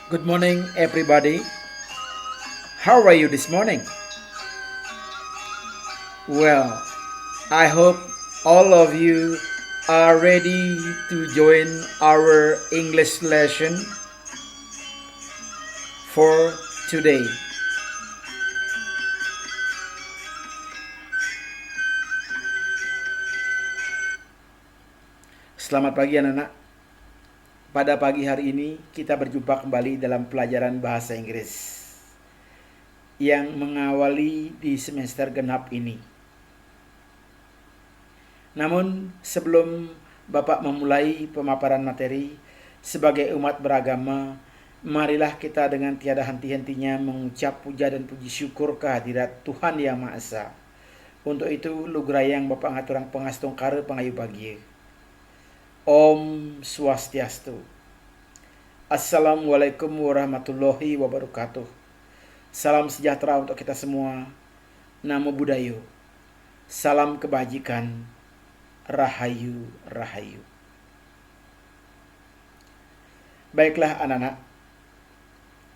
Good morning, everybody. How are you this morning? Well, I hope all of you are ready to join our English lesson for today. Selamat pagi anak-anak. Pada pagi hari ini kita berjumpa kembali dalam pelajaran bahasa Inggris yang mengawali di semester genap ini. Namun sebelum Bapak memulai pemaparan materi, sebagai umat beragama, marilah kita dengan tiada henti-hentinya mengucap puja dan puji syukur kehadirat Tuhan Yang Maha Esa. Untuk itu, lugrayang Bapak ngaturang pengastung kare pangayu bagie. Om Swastiastu. Assalamualaikum warahmatullahi wabarakatuh. Salam sejahtera untuk kita semua. Namo Buddhayo. Salam kebajikan. Rahayu, rahayu. Baiklah anak-anak,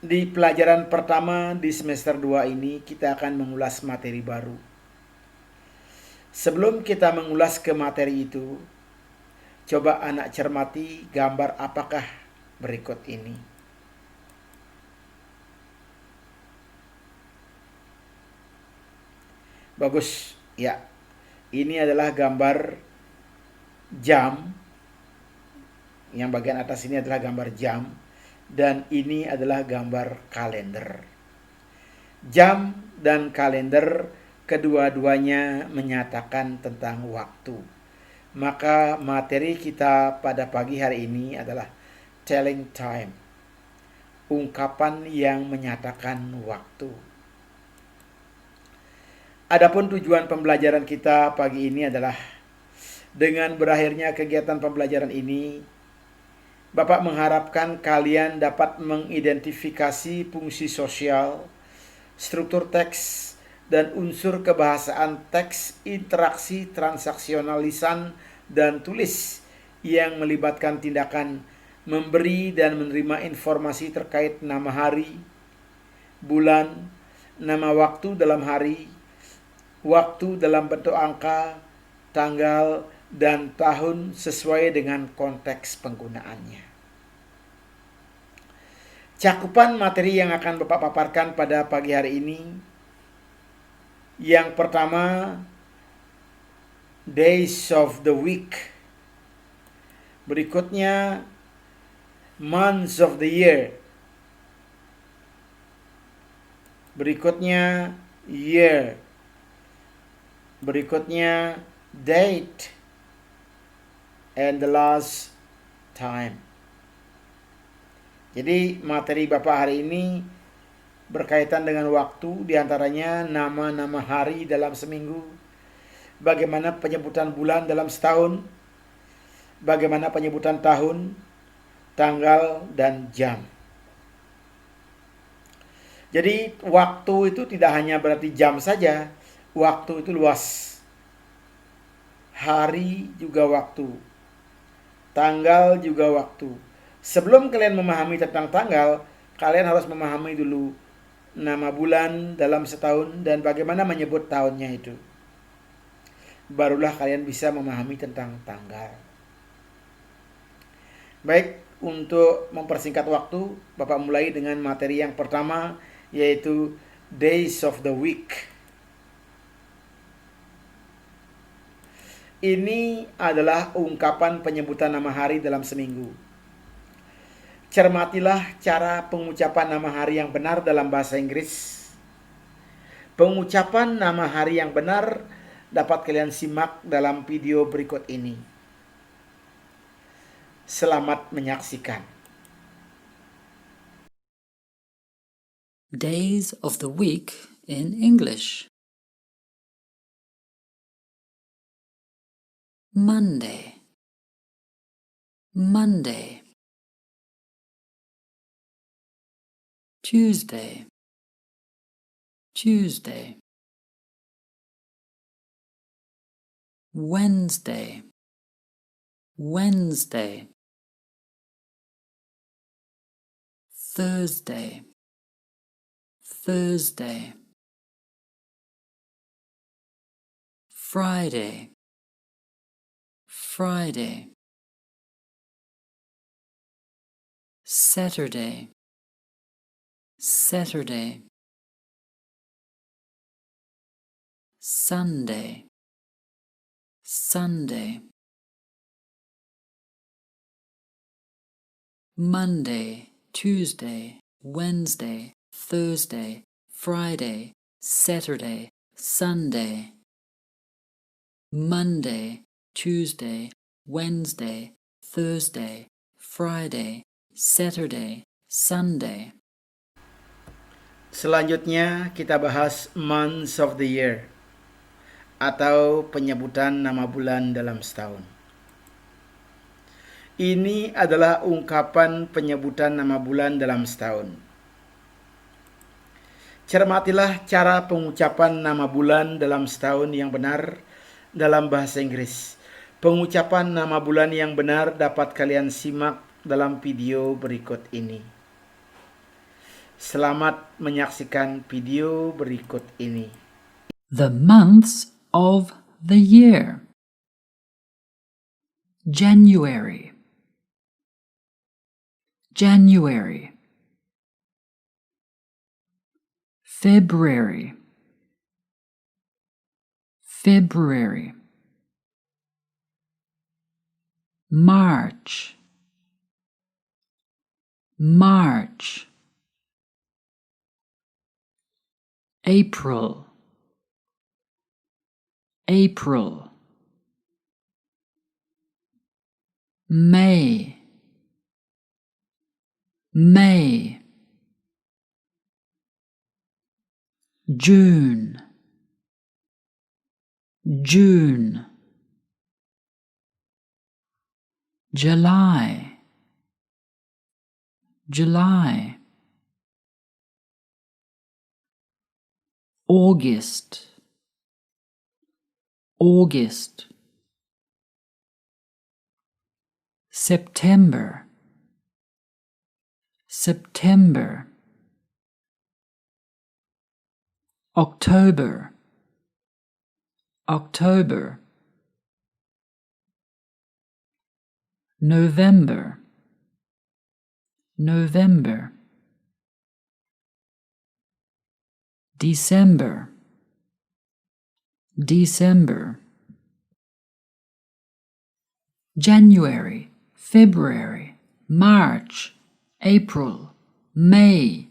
di pelajaran pertama di semester 2 ini kita akan mengulas materi baru. Sebelum kita mengulas ke materi itu, coba anak cermati gambar apakah berikut ini. Bagus, ya. Ini adalah gambar jam. Yang bagian atas ini adalah gambar jam. Dan ini adalah gambar kalender. Jam dan kalender kedua-duanya menyatakan tentang waktu. Maka materi kita pada pagi hari ini adalah telling time. Ungkapan yang menyatakan waktu. Adapun tujuan pembelajaran kita pagi ini adalah dengan berakhirnya kegiatan pembelajaran ini, Bapak mengharapkan kalian dapat mengidentifikasi fungsi sosial, struktur teks, dan unsur kebahasaan teks, interaksi, transaksional lisan, dan tulis yang melibatkan tindakan memberi dan menerima informasi terkait nama hari, bulan, nama waktu dalam hari, waktu dalam bentuk angka, tanggal, dan tahun sesuai dengan konteks penggunaannya. Cakupan materi yang akan Bapak paparkan pada pagi hari ini. Yang pertama, days of the week. Berikutnya, months of the year. Berikutnya, year. Berikutnya, date. And the last, time. Jadi materi Bapak hari ini berkaitan dengan waktu, diantaranya nama-nama hari dalam seminggu, bagaimana penyebutan bulan dalam setahun, bagaimana penyebutan tahun, tanggal, dan jam. Jadi waktu itu tidak hanya berarti jam saja, waktu itu luas. Hari juga waktu, tanggal juga waktu. Sebelum kalian memahami tentang tanggal, kalian harus memahami dulu nama bulan dalam setahun dan bagaimana menyebut tahunnya itu. Barulah kalian bisa memahami tentang tanggal. Baik, untuk mempersingkat waktu, Bapak mulai dengan materi yang pertama, yaitu days of the week. Ini adalah ungkapan penyebutan nama hari dalam seminggu. Cermatilah cara pengucapan nama hari yang benar dalam bahasa Inggris. Pengucapan nama hari yang benar dapat kalian simak dalam video berikut ini. Selamat menyaksikan. Days of the week in English. Monday, Monday. Tuesday, Tuesday. Wednesday, Wednesday. Thursday, Thursday. Friday, Friday. Saturday, Saturday. Sunday, Sunday. Monday, Tuesday, Wednesday, Thursday, Friday, Saturday, Sunday. Monday, Tuesday, Wednesday, Thursday, Friday, Saturday, Sunday. Selanjutnya kita bahas months of the year atau penyebutan nama bulan dalam setahun. Ini adalah ungkapan penyebutan nama bulan dalam setahun. Cermatilah cara pengucapan nama bulan dalam setahun yang benar dalam bahasa Inggris. Pengucapan nama bulan yang benar dapat kalian simak dalam video berikut ini. Selamat menyaksikan video berikut ini. The months of the year. January, January. February, February. March, March. April, April. May, May. June, June. July, July. August, August. September, September. October, October. November, November. December, December. January, February, March, April, May,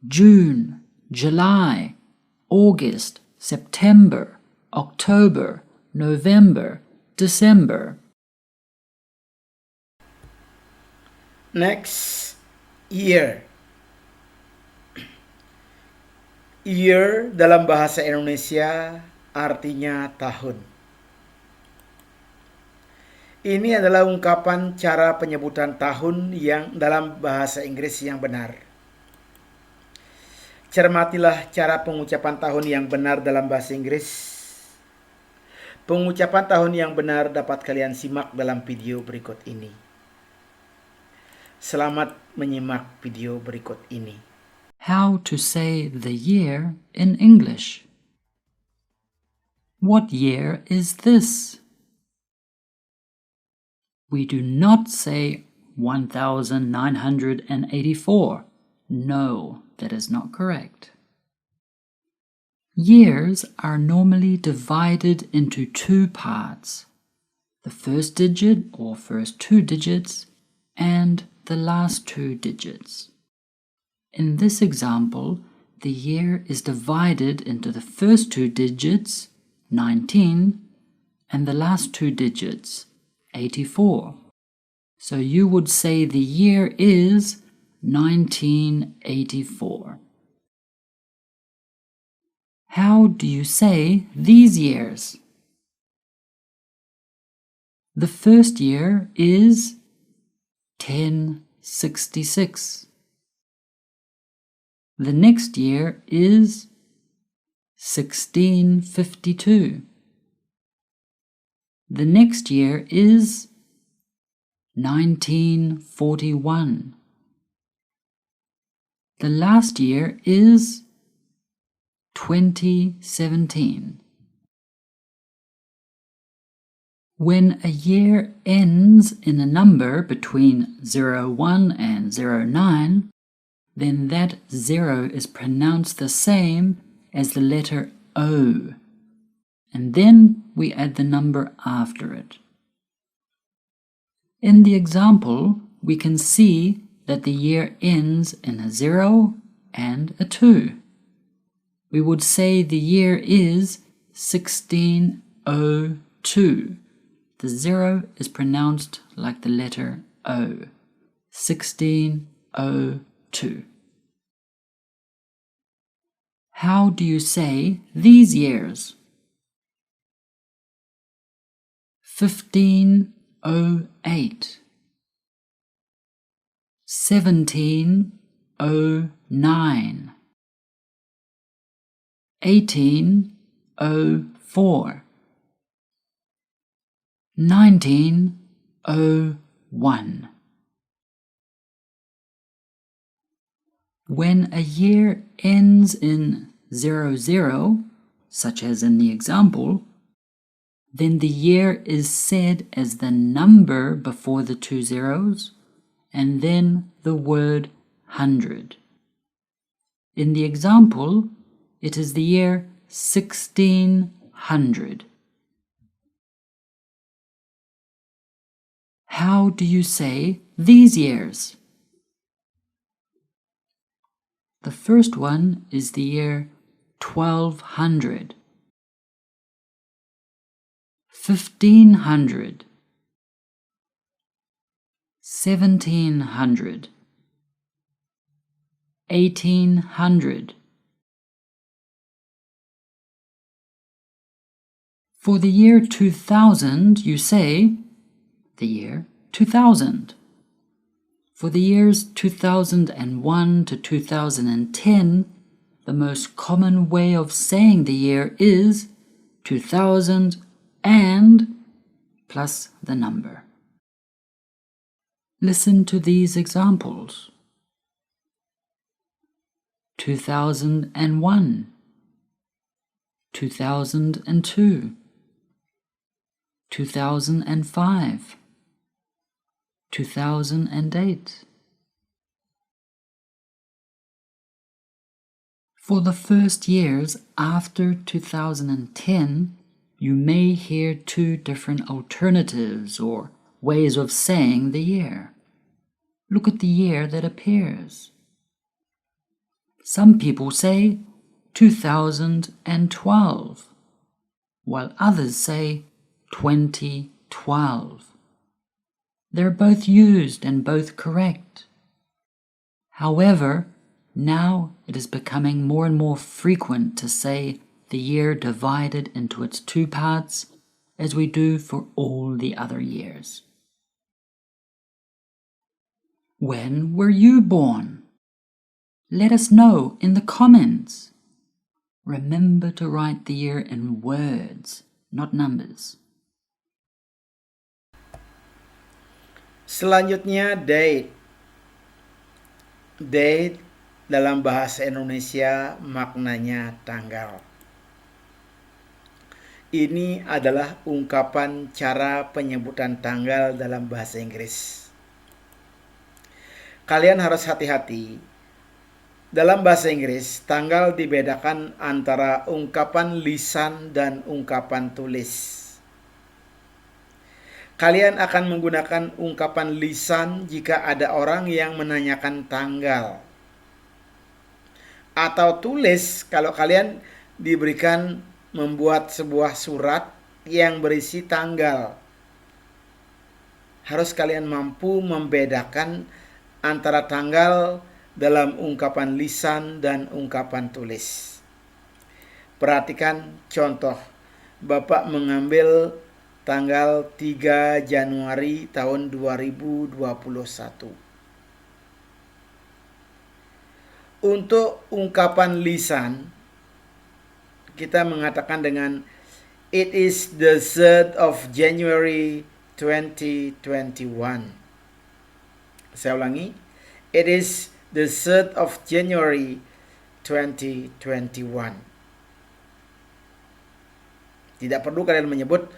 June, July, August, September, October, November, December. Next, year. Year dalam bahasa Indonesia artinya tahun. Ini adalah ungkapan cara penyebutan tahun yang dalam bahasa Inggris yang benar. Cermatilah cara pengucapan tahun yang benar dalam bahasa Inggris. Pengucapan tahun yang benar dapat kalian simak dalam video berikut ini. Selamat menyimak video berikut ini. How to say the year in English. What year is this? We do not say 1984. No, that is not correct. Years are normally divided into two parts, the first digit or first two digits and the last two digits. In this example, the year is divided into the first two digits, 19, and the last two digits, 84. So you would say the year is 1984. How do you say these years? The first year is 1066. The next year is 1652. The next year is 1941. The last year is 2017. When a year ends in a number between 01 and 09, then that 0 is pronounced the same as the letter O, and then we add the number after it. In the example, we can see that the year ends in a 0 and a 2. We would say the year is 1602. The 0 is pronounced like the letter O. 1602. How do you say these years? 1508. 1709. 1804. 1901. When a year ends in 00, such as in the example, then the year is said as the number before the 2 zeros, and then the word 100. In the example, it is the year 1600. How do you say these years? The first one is the year 1200, 1500, 1700, 1800. For the year 2000, you say the year 2000. For the years 2001 to 2010, the most common way of saying the year is 2000 and plus the number. Listen to these examples. 2001, 2002, 2005, 2008. For the first years after 2010, you may hear two different alternatives or ways of saying the year. Look at the year that appears. Some people say 2012, while others say 2012. They're both used and both correct. However, now it is becoming more and more frequent to say the year divided into its two parts, as we do for all the other years. When were you born? Let us know in the comments. Remember to write the year in words, not numbers. Selanjutnya date. Date dalam bahasa Indonesia maknanya tanggal. Ini adalah ungkapan cara penyebutan tanggal dalam bahasa Inggris. Kalian harus hati-hati. Dalam bahasa Inggris, tanggal dibedakan antara ungkapan lisan dan ungkapan tulis. Kalian akan menggunakan ungkapan lisan jika ada orang yang menanyakan tanggal. Atau tulis kalau kalian diberikan membuat sebuah surat yang berisi tanggal. Harus kalian mampu membedakan antara tanggal dalam ungkapan lisan dan ungkapan tulis. Perhatikan contoh. Bapak mengambil tanggal 3 Januari tahun 2021. Untuk ungkapan lisan, kita mengatakan dengan it is the 3rd of January 2021. Saya ulangi, it is the 3rd of January 2021. Tidak perlu kalian menyebut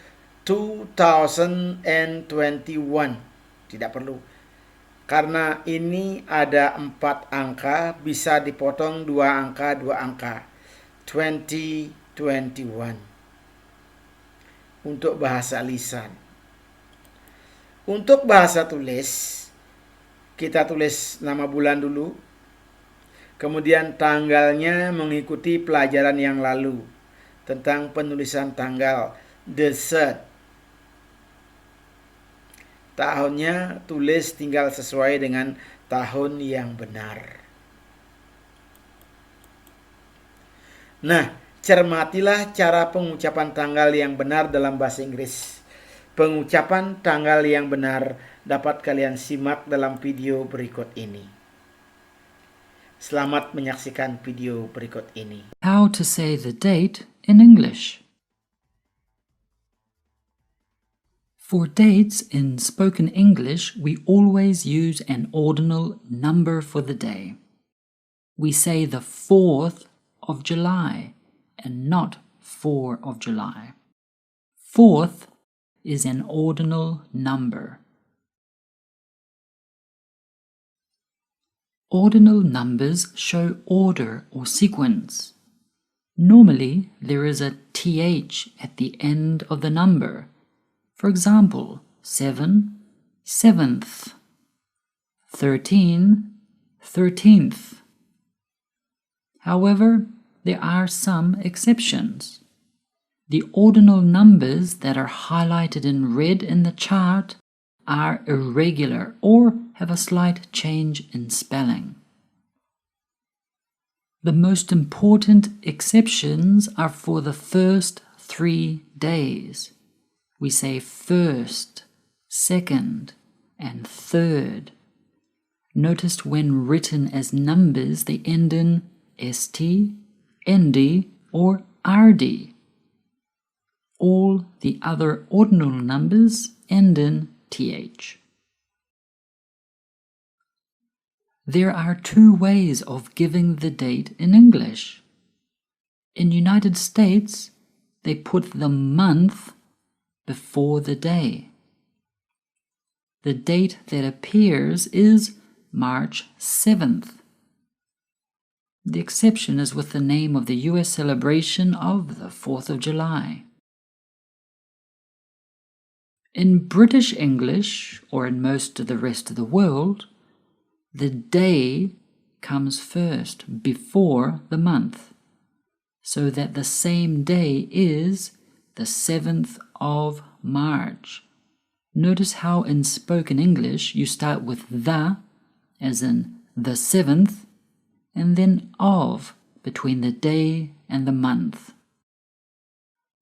2021. Tidak perlu. Karena ini ada 4 angka, bisa dipotong 2 angka, 2 angka. 2021. Untuk bahasa lisan. Untuk bahasa tulis, kita tulis nama bulan dulu. Kemudian tanggalnya mengikuti pelajaran yang lalu tentang penulisan tanggal, the 3rd. Tahunnya tulis tinggal sesuai dengan tahun yang benar. Nah, cermatilah cara pengucapan tanggal yang benar dalam bahasa Inggris. Pengucapan tanggal yang benar dapat kalian simak dalam video berikut ini. Selamat menyaksikan video berikut ini. How to say the date in English. For dates in spoken English, we always use an ordinal number for the day. We say the 4th of July and not 4 of July. 4th is an ordinal number. Ordinal numbers show order or sequence. Normally, there is a th at the end of the number. For example, 7, 7th, 13, 13th. However, there are some exceptions. The ordinal numbers that are highlighted in red in the chart are irregular or have a slight change in spelling. The most important exceptions are for the first 3 days. We say 1st, 2nd, and 3rd. Notice when written as numbers they end in st, nd, or rd. All the other ordinal numbers end in th. There are 2 ways of giving the date in English. In United States, they put the month before the day. The date that appears is March 7th. The exception is with the name of the US celebration of the 4th of July. In British English, or in most of the rest of the world, the day comes first before the month, so that the same day is the 7th of March. Notice how in spoken English you start with the, as in the 7th, and then of, between the day and the month.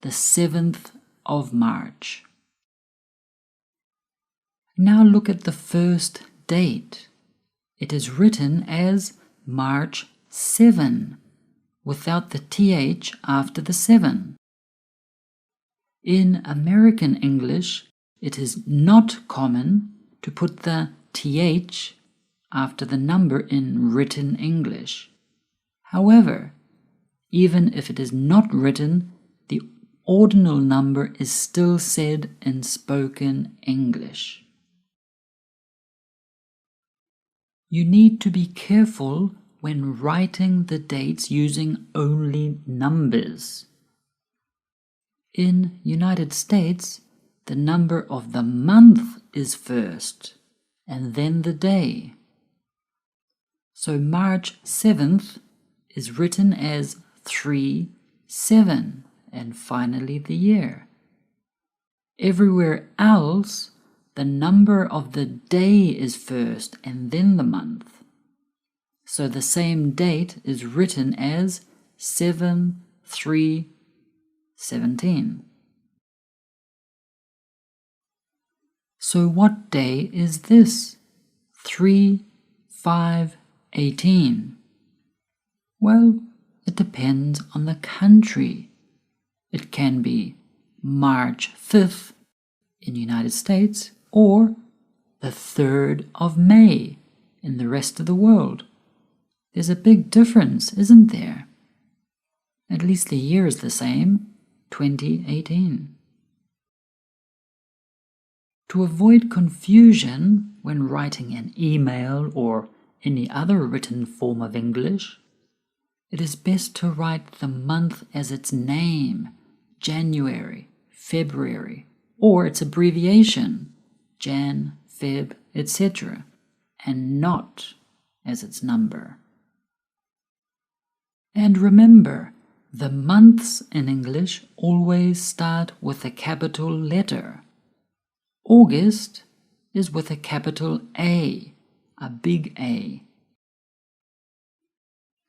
The 7th of March. Now look at the first date. It is written as March 7, without the th after the 7. In American English, it is not common to put the th after the number in written English. However, even if it is not written, the ordinal number is still said in spoken English. You need to be careful when writing the dates using only numbers. In United States, the number of the month is first, and then the day. So March 7th is written as 3-7, and finally the year. Everywhere else, the number of the day is first and then the month. So the same date is written as 7-3-17. So what day is this? 3-5-18. Well, it depends on the country. It can be March 5th in the United States or the 3rd of May in the rest of the world. There's a big difference, isn't there? At least the year is the same, 2018. To avoid confusion when writing an email or any other written form of English, it is best to write the month as its name, January, February, or its abbreviation, Jan, Feb, etc., and not as its number. And remember, the months in English always start with a capital letter. August is with a capital A, a big A.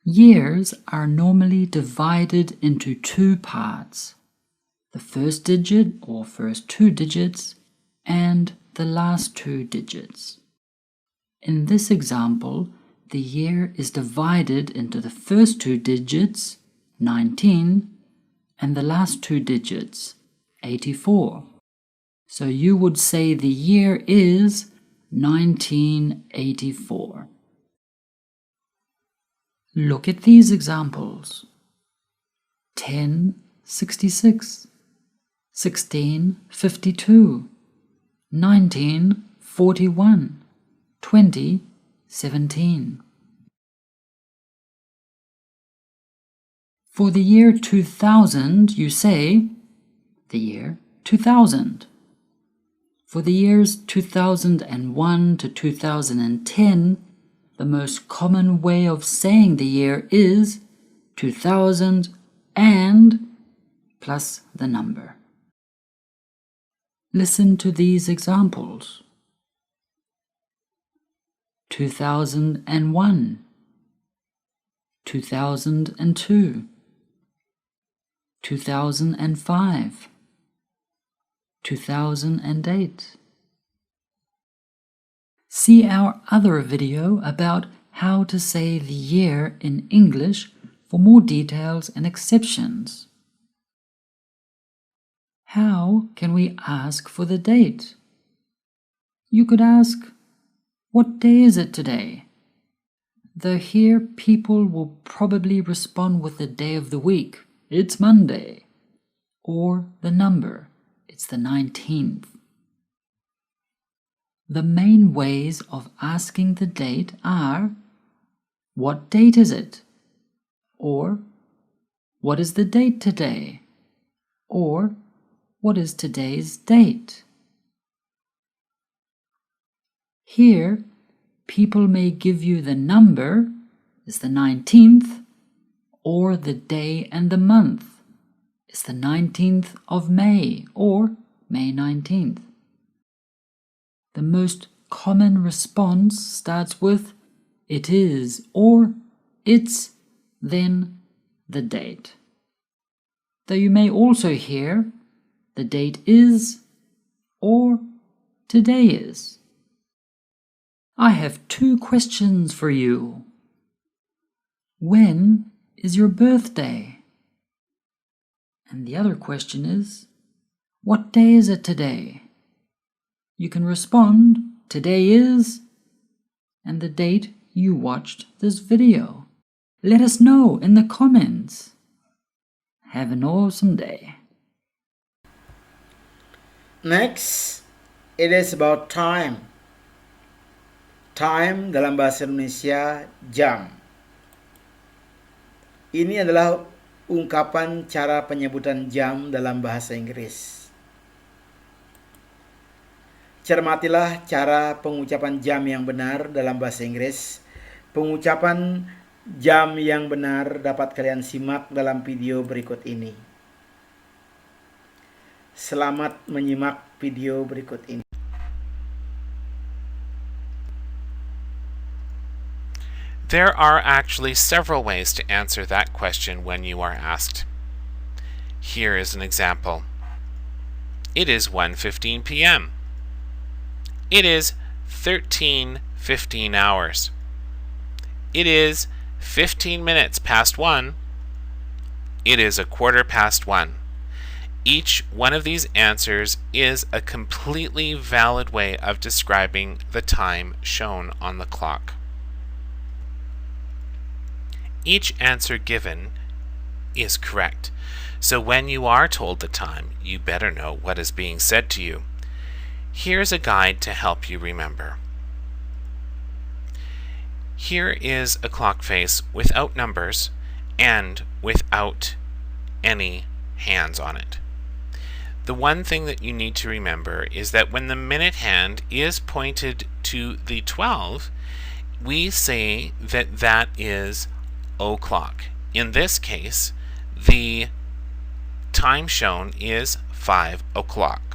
Years are normally divided into two parts, the first digit or first two digits and the last two digits. In this example, the year is divided into the first two digits, 19, and the last two digits, 84. So you would say the year is 1984. Look at these examples. 1066, 1652, 1941, 2017. For the year 2000, you say the year 2000. For the years 2001 to 2010, the most common way of saying the year is 2000 and plus the number. Listen to these examples. 2001, 2002, 2005, 2008. See our other video about how to say the year in English for more details and exceptions. How can we ask for the date? You could ask, "What day is it today?" Though here people will probably respond with the day of the week, "It's Monday," or the number, "It's the 19th. The main ways of asking the date are, "What date is it?" or "What is the date today?" or "What is today's date?" Here, people may give you the number, is the 19th, or the day and the month, is the 19th of May, or May 19th. The most common response starts with "it is" or "it's," then the date. Though you may also hear "the date is" or "today is." I have two questions for you. When is your birthday? And the other question is, what day is it today? You can respond, "Today is," and the date you watched this video. Let us know in the comments. Have an awesome day. Next, it is about time. Time dalam bahasa Indonesia jam. Ini adalah ungkapan cara penyebutan jam dalam bahasa Inggris. Cermatilah cara pengucapan jam yang benar dalam bahasa Inggris. Pengucapan jam yang benar dapat kalian simak dalam video berikut ini. Selamat menyimak video berikut ini. There are actually several ways to answer that question when you are asked. Here is an example. It is 1:15 p.m. It is 13:15 hours. It is 15 minutes past 1. It is 1:15. Each one of these answers is a completely valid way of describing the time shown on the clock. each answer given is correct. So when you are told the time, you better know what is being said to you. Here's a guide to help you remember. Here is a clock face without numbers and without any hands on it. The one thing that you need to remember is that when the minute hand is pointed to the 12, we say that that is o'clock. In this case, the time shown is 5 o'clock.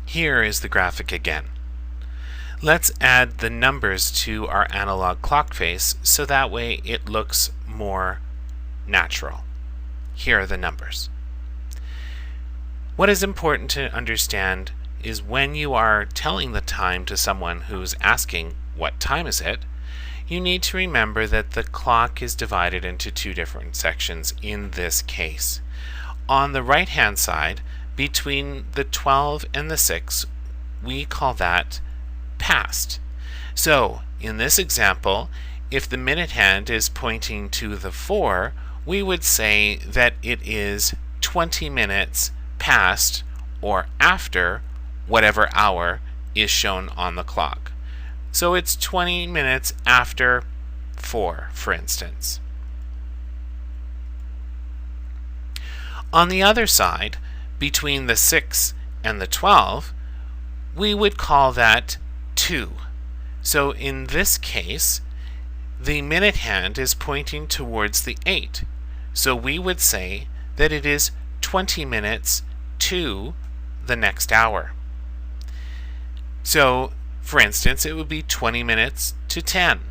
Here is the graphic again. Let's add the numbers to our analog clock face so that way it looks more natural. Here are the numbers. What is important to understand is when you are telling the time to someone who's asking what time is it, you need to remember that the clock is divided into two different sections in this case. On the right hand side, between the 12 and the 6, we call that past. So in this example, if the minute hand is pointing to the 4, we would say that it is 20 minutes past or after whatever hour is shown on the clock. So it's 20 minutes after 4, for instance. On the other side, between the 6 and the 12, we would call that 2. So in this case, the minute hand is pointing towards the 8. So we would say that it is 20 minutes to the next hour. So, for instance, it would be 20 minutes to 10.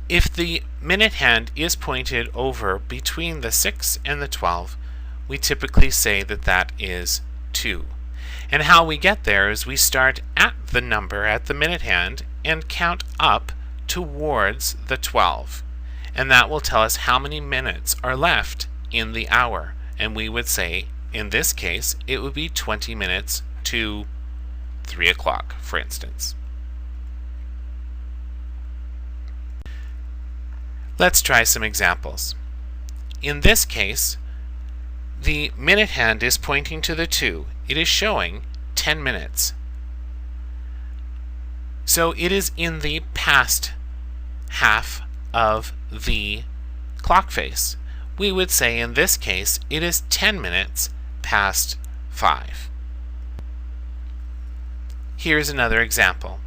If the minute hand is pointed over between the 6 and the 12, we typically say that that is 2. And how we get there is we start at the number at the minute hand and count up towards the 12. And that will tell us how many minutes are left in the hour. And we would say, in this case, it would be 20 minutes to 3 o'clock, for instance. Let's try some examples. In this case, the minute hand is pointing to the 2. It is showing 10 minutes. So it is in the past half of the clock face. We would say in this case it is 10 minutes past 5. Here's another example.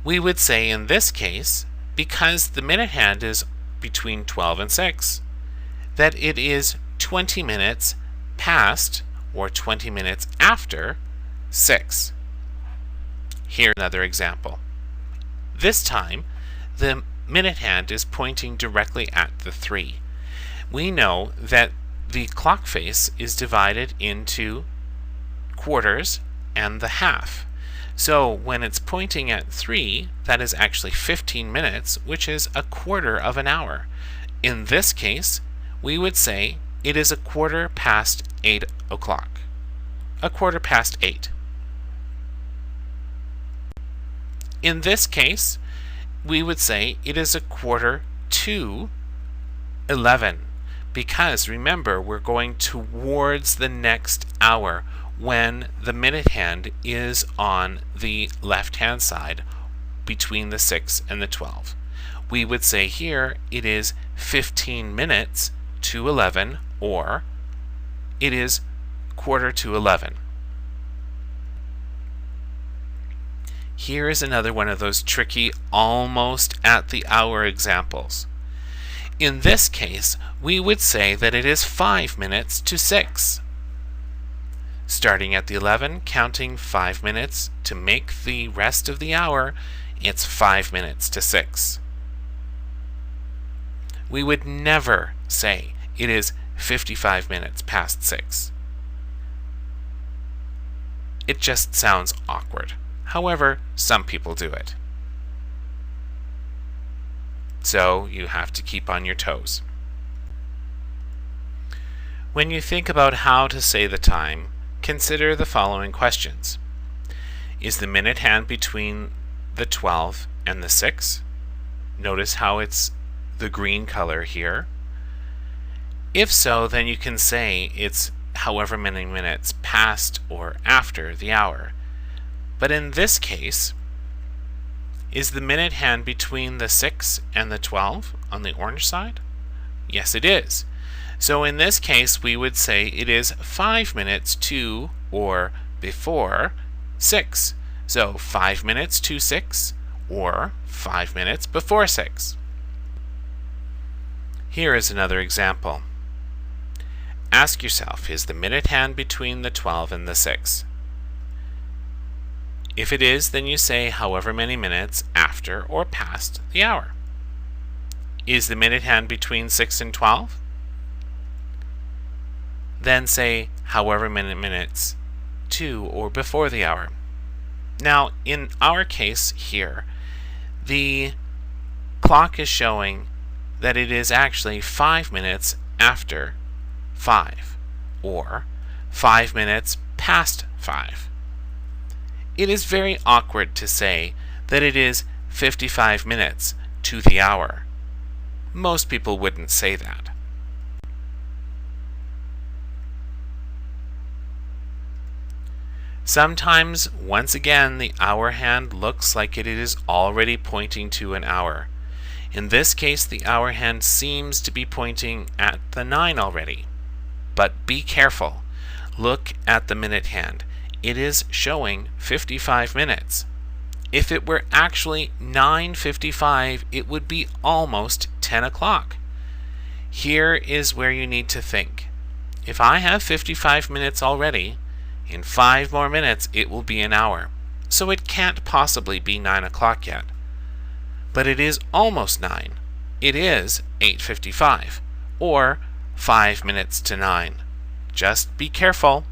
We would say in this case, because the minute hand is between 12 and 6, that it is 20 minutes past or 20 minutes after 6. Here's another example. This time, the minute hand is pointing directly at the 3. We know that the clock face is divided into quarters and the half. So when it's pointing at 3, that is actually 15 minutes, which is a quarter of an hour. In this case, we would say it is a quarter past 8 o'clock. A quarter past 8. In this case, we would say it is a quarter to 11. Because remember, we're going towards the next hour when the minute hand is on the left-hand side between the 6 and the 12. We would say here it is 15 minutes to 11, or it is quarter to 11. Here is another one of those tricky almost at the hour examples. In this case, we would say that it is 5 minutes to 6. Starting at the 11, counting 5 minutes to make the rest of the hour, it's 5 minutes to 6. We would never say it is 55 minutes past 6. It just sounds awkward. However, some people do it. So you have to keep on your toes. When you think about how to say the time, consider the following questions. Is the minute hand between the 12 and the 6? Notice how it's the green color here. If so, then you can say it's however many minutes past or after the hour. But in this case, is the minute hand between the 6 and the 12 on the orange side? Yes, it is. So in this case, we would say it is 5 minutes to or before 6. So 5 minutes to 6 or 5 minutes before 6. Here is another example. Ask yourself, is the minute hand between the 12 and the 6? If it is, then you say however many minutes after or past the hour. Is the minute hand between 6 and 12? Then say however many minutes to or before the hour. Now, in our case here, the clock is showing that it is actually 5 minutes after 5, or 5 minutes past 5. It is very awkward to say that it is 55 minutes to the hour. Most people wouldn't say that. Sometimes, once again, the hour hand looks like it is already pointing to an hour. In this case, the hour hand seems to be pointing at the 9 already. But be careful. Look at the minute hand. It is showing 55 minutes. If it were actually 9:55, it would be almost 10 o'clock. Here is where you need to think. If I have 55 minutes already, in 5 more minutes it will be an hour. So it can't possibly be 9 o'clock yet. But it is almost 9. It is 8:55, or 5 minutes to 9. Just be careful.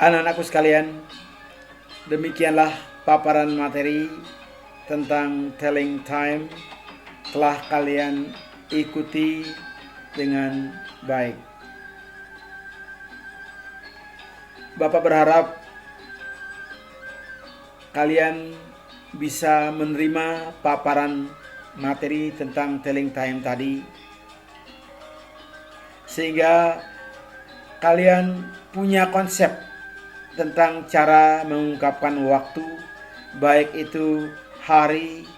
Anak-anakku sekalian, demikianlah paparan materi tentang telling time telah kalian ikuti dengan baik. Bapak berharap kalian bisa menerima paparan materi tentang telling time tadi, sehingga kalian punya konsep tentang cara mengungkapkan waktu, baik itu hari,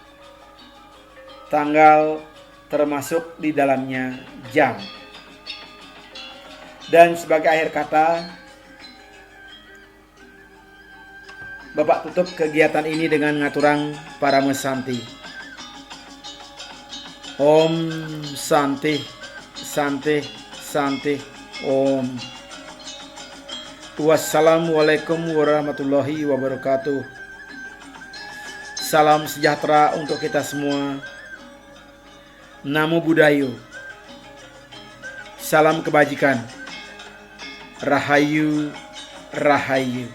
tanggal, termasuk di dalamnya jam. Dan sebagai akhir kata, Bapak tutup kegiatan ini dengan ngaturang Paramesanti. Om Santi, Santi, Santi, Om. Wassalamualaikum warahmatullahi wabarakatuh. Salam sejahtera untuk kita semua. Namo Buddhayo. Salam kebajikan. Rahayu, Rahayu.